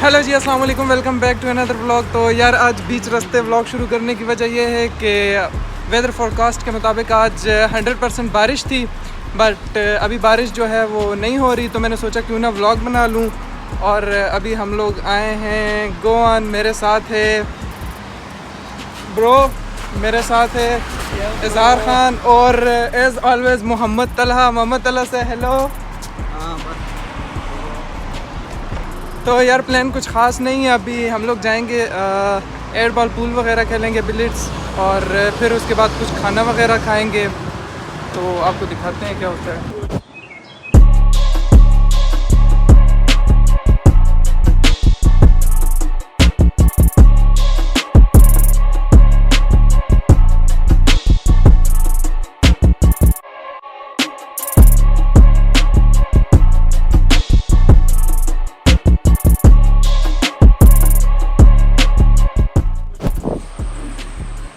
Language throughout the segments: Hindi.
हेलो जी, अस्सलाम वालेकुम, welcome back to another vlog. तो यार आज बीच रास्ते व्लॉग शुरू करने की वजह यह है कि वेदर फोरकास्ट के मुताबिक आज 100% बारिश थी, बट अभी बारिश जो है वो नहीं हो रही। तो मैंने सोचा क्यों ना व्लॉग बना लूँ। और अभी हम लोग आए हैं गोवान। मेरे साथ है ब्रो, मेरे साथ है इज़हार खान और एज़ ऑलवेज़ मोहम्मद तलहा से हेलो। तो यार प्लान कुछ ख़ास नहीं है। अभी हम लोग जाएंगे एयर बॉल पूल वगैरह खेलेंगे, बिलिट्स, और फिर उसके बाद कुछ खाना वगैरह खाएंगे। तो आपको दिखाते हैं क्या होता है।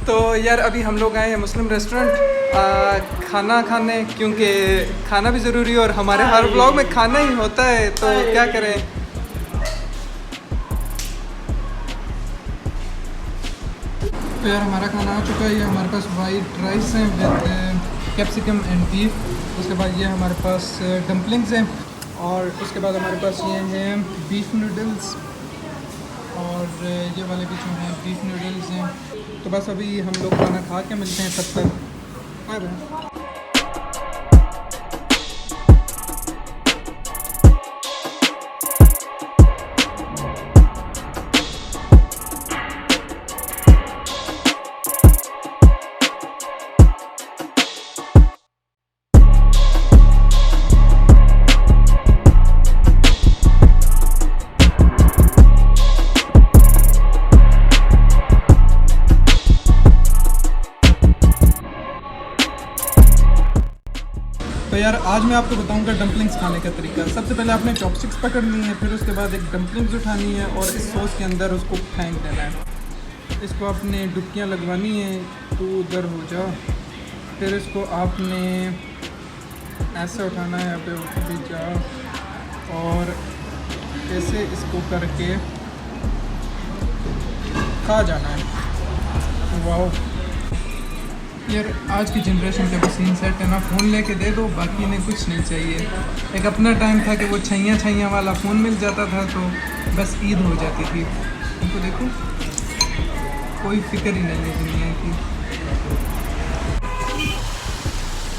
तो यार अभी हम लोग आए हैं मुस्लिम रेस्टोरेंट खाना खाने, क्योंकि खाना भी ज़रूरी है और हमारे हर ब्लॉग में खाना ही होता है, तो क्या करें। तो यार हमारा खाना आ चुका है। ये हमारे पास वाइट राइस हैं विद कैप्सिकम एंड बीफ। उसके बाद ये हमारे पास डम्पलिंग्स हैं, और उसके बाद हमारे पास ये हैं बीफ नूडल्स, और ये वाले भी जो हैं बीफ नूडल्स हैं। तो बस अभी हम लोग खाना खा के मिलते हैं, तब तक बाय बाय। तो यार आज मैं आपको बताऊंगा डम्पलिंग्स खाने का तरीका। सबसे पहले आपने चॉपस्टिक्स पकड़नी है, फिर उसके बाद एक डम्पलिंग्स उठानी है और इस सॉस के अंदर उसको फेंक देना है। इसको आपने डुबकियां लगवानी है, तो उधर हो जाओ। फिर इसको आपने ऐसे उठाना है, अभी भी जाओ, और ऐसे इसको करके खा जाना है। वाह यार आज की जनरेशन का भी सीन सेट है ना, फ़ोन लेके दे दो, बाकी इन्हें कुछ नहीं चाहिए। एक अपना टाइम था कि वो छैया वाला फ़ोन मिल जाता था तो बस ईद हो जाती थी। उनको देखो कोई फिक्र ही नहीं है दुनिया की।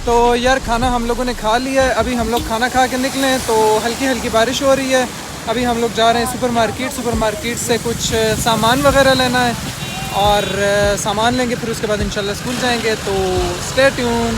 तो यार खाना हम लोगों ने खा लिया है। अभी हम लोग खाना खा के निकले हैं तो हल्की हल्की बारिश हो रही है। अभी हम लोग जा रहे हैं सुपरमार्केट से कुछ सामान वगैरह लेना है, और सामान लेंगे, फिर उसके बाद इंशाल्लाह स्कूल जाएंगे। तो स्टे ट्यून।